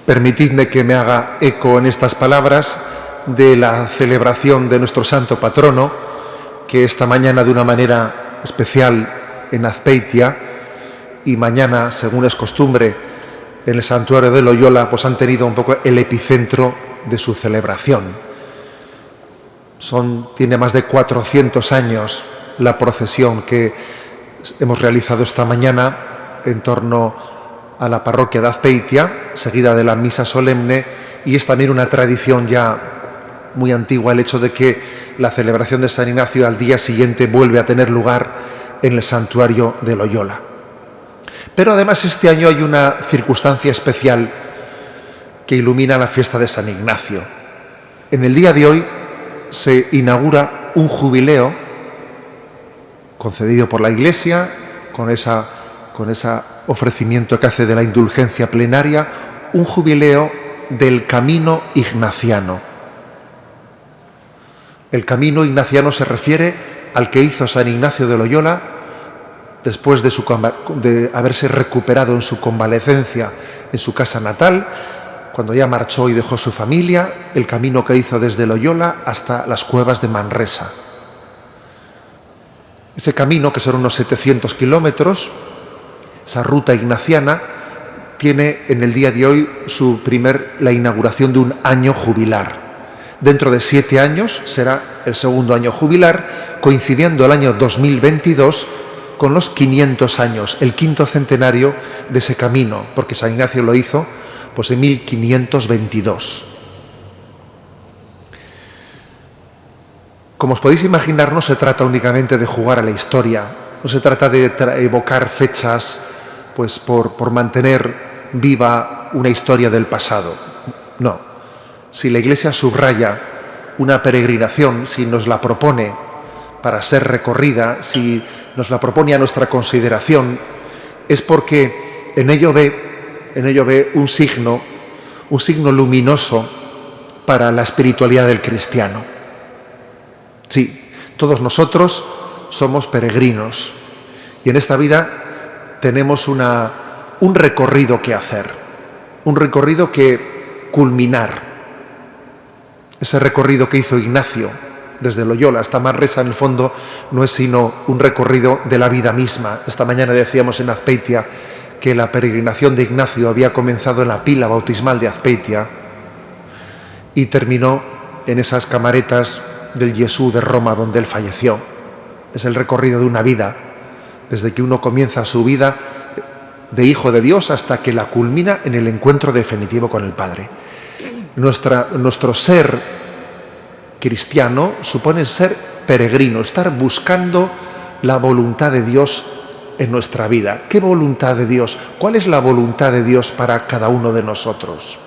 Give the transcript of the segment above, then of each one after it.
Permitidme que me haga eco en estas palabras de la celebración de nuestro santo patrono, que esta mañana de una manera especial en Azpeitia y mañana, según es costumbre, en el santuario de Loyola, pues han tenido un poco el epicentro de su celebración. Tiene más de 400 años la procesión que hemos realizado esta mañana en torno a la parroquia de Azpeitia, seguida de la misa solemne, y es también una tradición ya muy antigua el hecho de que la celebración de San Ignacio al día siguiente vuelve a tener lugar en el santuario de Loyola. Pero además este año hay una circunstancia especial que ilumina la fiesta de San Ignacio. En el día de hoy se inaugura un jubileo concedido por la Iglesia con ese ofrecimiento que hace de la indulgencia plenaria, un jubileo del camino ignaciano. El camino ignaciano se refiere al que hizo San Ignacio de Loyola después de haberse recuperado en su convalecencia en su casa natal, cuando ya marchó y dejó su familia, el camino que hizo desde Loyola hasta las cuevas de Manresa. Ese camino, que son unos 700 kilómetros, esa ruta ignaciana, tiene en el día de hoy la inauguración de un año jubilar. Dentro de 7 años será el segundo año jubilar, coincidiendo el año 2022 con los 500 años, el quinto centenario de ese camino, porque San Ignacio lo hizo pues en 1522. Como os podéis imaginar, no se trata únicamente de jugar a la historia, no se trata de evocar fechas pues por mantener viva una historia del pasado. No. Si la Iglesia subraya una peregrinación, si nos la propone para ser recorrida, si nos la propone a nuestra consideración, es porque en ello ve un signo luminoso para la espiritualidad del cristiano. Sí, todos nosotros somos peregrinos y en esta vida tenemos un recorrido que hacer, un recorrido que culminar. Ese recorrido que hizo Ignacio desde Loyola hasta Manresa, en el fondo, no es sino un recorrido de la vida misma. Esta mañana decíamos en Azpeitia que la peregrinación de Ignacio había comenzado en la pila bautismal de Azpeitia y terminó en esas camaretas del Jesús de Roma, donde él falleció. Es el recorrido de una vida, desde que uno comienza su vida de hijo de Dios hasta que la culmina en el encuentro definitivo con el Padre. Nuestro ser cristiano supone ser peregrino, estar buscando la voluntad de Dios en nuestra vida. ¿Qué voluntad de Dios? ¿Cuál es la voluntad de Dios para cada uno de nosotros?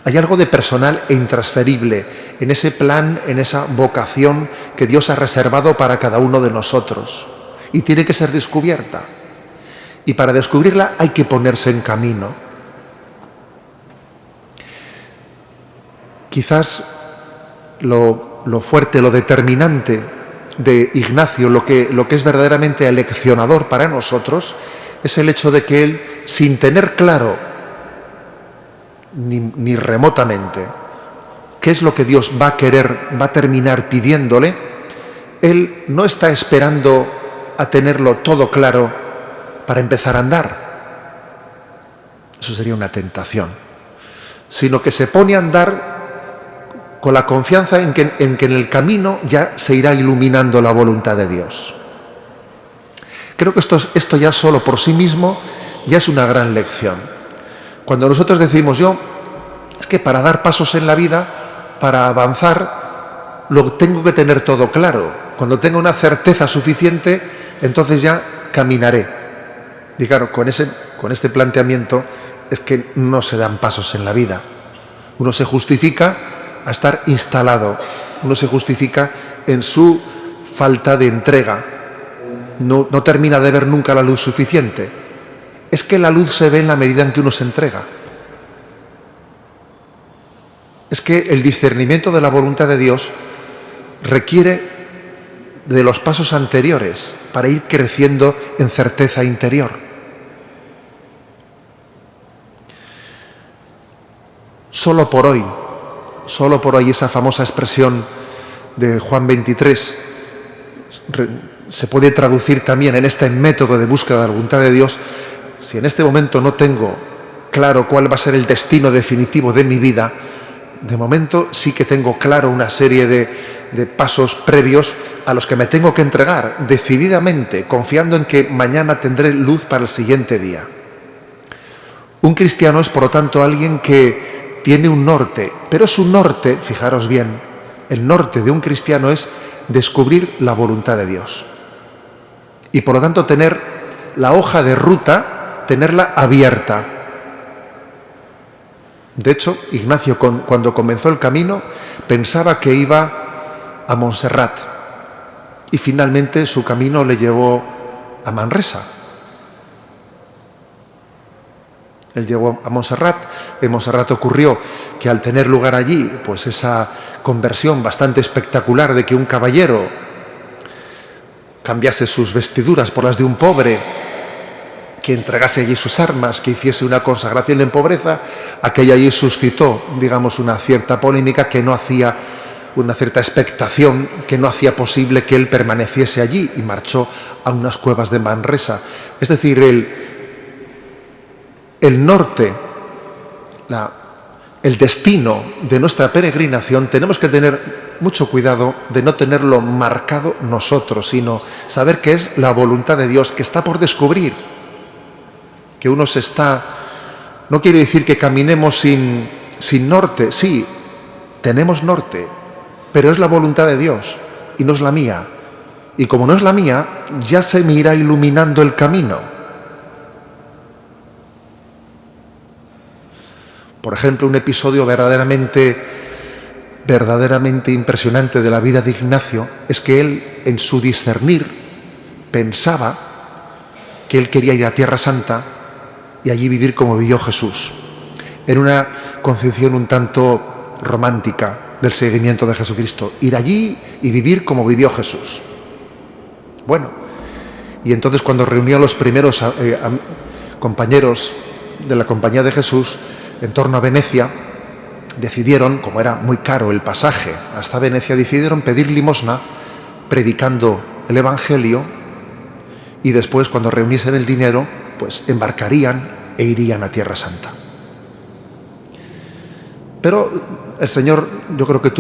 Hay algo de personal e intransferible en ese plan, en esa vocación que Dios ha reservado para cada uno de nosotros y tiene que ser descubierta. Y para descubrirla hay que ponerse en camino. Quizás lo fuerte, lo determinante de Ignacio, lo que es verdaderamente aleccionador para nosotros, es el hecho de que él, sin tener claro ni remotamente qué es lo que Dios va a terminar pidiéndole, él no está esperando a tenerlo todo claro para empezar a andar. Eso sería una tentación. Sino que se pone a andar con la confianza en que en el camino ya se irá iluminando la voluntad de Dios. Creo que esto ya solo por sí mismo ya es una gran lección. Cuando nosotros decimos es que para dar pasos en la vida, para avanzar, lo tengo que tener todo claro. Cuando tenga una certeza suficiente, entonces ya caminaré. Y claro, con este planteamiento es que no se dan pasos en la vida. Uno se justifica a estar instalado, uno se justifica en su falta de entrega, no termina de ver nunca la luz suficiente. Es que la luz se ve en la medida en que uno se entrega. Es que el discernimiento de la voluntad de Dios requiere de los pasos anteriores para ir creciendo en certeza interior. solo por hoy, esa famosa expresión de Juan 23 se puede traducir también en este método de búsqueda de la voluntad de Dios. Si en este momento no tengo claro cuál va a ser el destino definitivo de mi vida, de momento sí que tengo claro una serie de pasos previos a los que me tengo que entregar decididamente, confiando en que mañana tendré luz para el siguiente día. Un cristiano es, por lo tanto, alguien que tiene un norte, pero su norte, fijaros bien, el norte de un cristiano es descubrir la voluntad de Dios. Y por lo tanto tener la hoja de ruta, tenerla abierta. De hecho, Ignacio, cuando comenzó el camino, pensaba que iba a Montserrat y finalmente su camino le llevó a Manresa. Él llegó a Montserrat. En Montserrat ocurrió que al tener lugar allí, pues esa conversión bastante espectacular de que un caballero cambiase sus vestiduras por las de un pobre, que entregase allí sus armas, que hiciese una consagración en pobreza, aquello allí suscitó, digamos, una cierta polémica que no hacía, una cierta expectación que no hacía posible que él permaneciese allí y marchó a unas cuevas de Manresa. Es decir, el norte, el destino de nuestra peregrinación, tenemos que tener mucho cuidado de no tenerlo marcado nosotros, sino saber que es la voluntad de Dios que está por descubrir. Que uno no quiere decir que caminemos sin norte. Sí, tenemos norte, pero es la voluntad de Dios y no es la mía. Y como no es la mía, ya se me irá iluminando el camino. Por ejemplo, un episodio verdaderamente impresionante de la vida de Ignacio es que él, en su discernir, pensaba que él quería ir a Tierra Santa y allí vivir como vivió Jesús, en una concepción un tanto romántica del seguimiento de Jesucristo, ir allí y vivir como vivió Jesús. Bueno, y entonces cuando reunió a los primeros compañeros de la compañía de Jesús en torno a Venecia, decidieron, como era muy caro el pasaje hasta Venecia, decidieron pedir limosna predicando el Evangelio, y después, cuando reuniesen el dinero, pues embarcarían e irían a Tierra Santa. Pero el Señor, yo creo que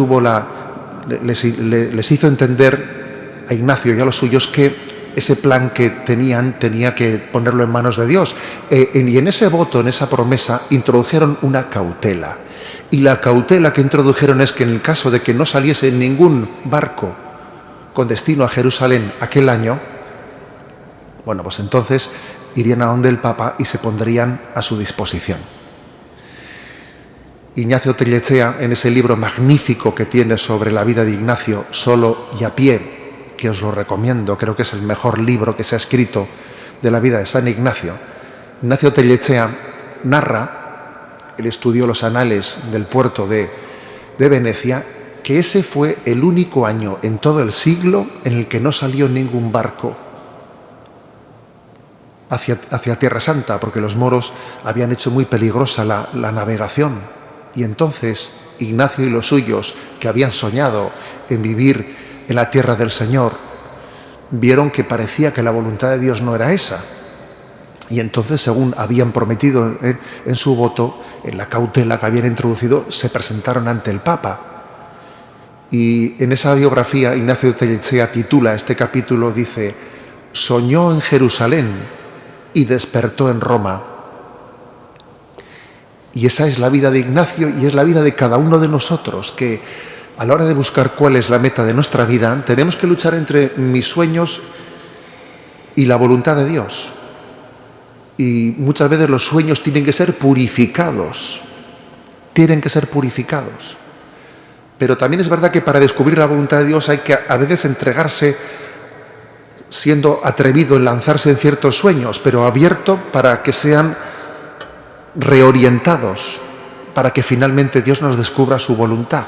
les hizo entender a Ignacio y a los suyos que ese plan que tenían tenía que ponerlo en manos de Dios. Y en ese voto, en esa promesa, introdujeron una cautela. Y la cautela que introdujeron es que en el caso de que no saliese ningún barco con destino a Jerusalén aquel año, bueno, pues entonces irían a donde el Papa y se pondrían a su disposición. Ignacio Tellechea, en ese libro magnífico que tiene sobre la vida de Ignacio, Solo y a pie, que os lo recomiendo, creo que es el mejor libro que se ha escrito de la vida de San Ignacio, Ignacio Tellechea narra, él estudió los anales del puerto de Venecia, que ese fue el único año en todo el siglo en el que no salió ningún barco hacia Tierra Santa, porque los moros habían hecho muy peligrosa la navegación. Y entonces Ignacio y los suyos, que habían soñado en vivir en la tierra del Señor, vieron que parecía que la voluntad de Dios no era esa. Y entonces, según habían prometido en su voto, en la cautela que habían introducido, se presentaron ante el Papa. Y en esa biografía, Ignacio Tellechea titula este capítulo, dice: soñó en Jerusalén y despertó en Roma. Y esa es la vida de Ignacio y es la vida de cada uno de nosotros, que a la hora de buscar cuál es la meta de nuestra vida, tenemos que luchar entre mis sueños y la voluntad de Dios. Y muchas veces los sueños tienen que ser purificados. Pero también es verdad que para descubrir la voluntad de Dios hay que a veces entregarse, siendo atrevido en lanzarse en ciertos sueños, pero abierto para que sean reorientados, para que finalmente Dios nos descubra su voluntad.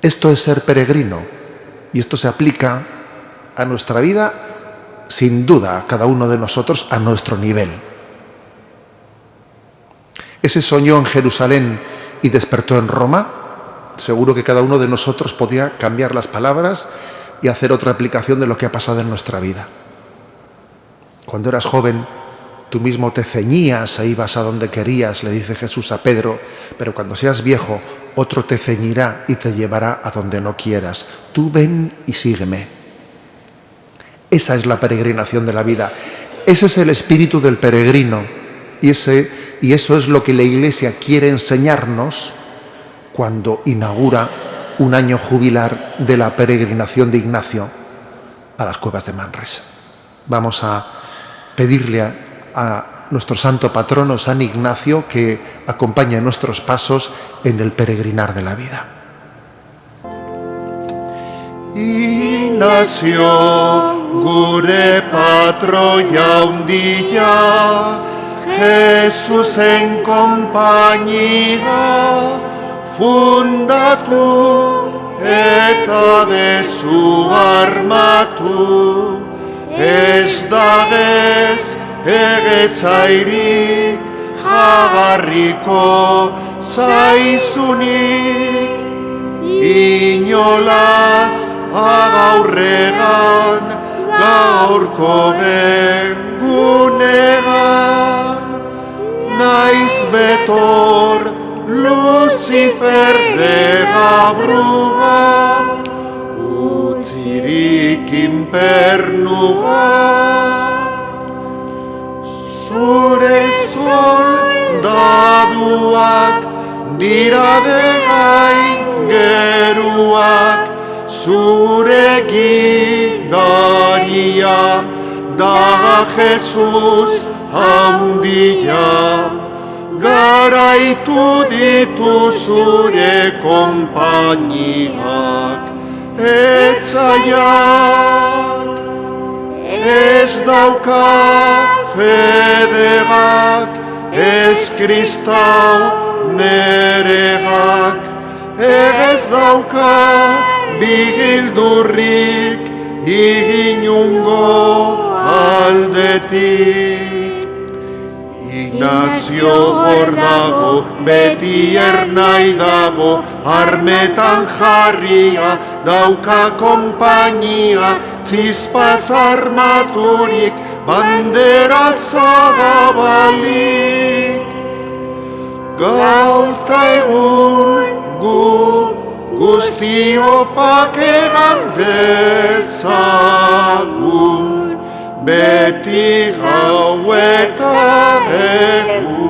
Esto es ser peregrino, y esto se aplica a nuestra vida, sin duda, a cada uno de nosotros a nuestro nivel. Ese soñó en Jerusalén y despertó en Roma. Seguro que cada uno de nosotros podía cambiar las palabras y hacer otra aplicación de lo que ha pasado en nuestra vida. Cuando eras joven, tú mismo te ceñías e ibas a donde querías, le dice Jesús a Pedro, pero cuando seas viejo, otro te ceñirá y te llevará a donde no quieras. Tú ven y sígueme. Esa es la peregrinación de la vida. Ese es el espíritu del peregrino. Y eso es lo que la Iglesia quiere enseñarnos cuando inaugura un año jubilar de la peregrinación de Ignacio a las cuevas de Manresa. Vamos a pedirle a nuestro santo patrono, San Ignacio, que acompañe nuestros pasos en el peregrinar de la vida. Ignacio, gure patroia undilla, Jesús en compañía, fundatu eta dezu armatu, ez dagez egetzairik jagarriko zaizunik, inolaz agaurregan gaurko gengunegan, naiz betor Lucifer de Gabruga, utzirik inpernuga, zure soldaduak dira de gaingeruak, zure gidaria da Jesus handia, garaitu ditu zure konpainiak, etzaiak, ez dauka fedegak, ez kristau neregak, ez dauka bigildurrik iginungo aldetik. Ignacio hor dago, beti ernai dago, armetan jarria, dauka konpainia, txizpaz armaturik, bandera zagabalik. Gauta egun guztiopak egan dezagun, beti gau eta egun.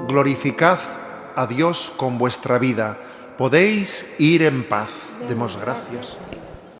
Glorificad a Dios con vuestra vida. Podéis ir en paz. Demos gracias.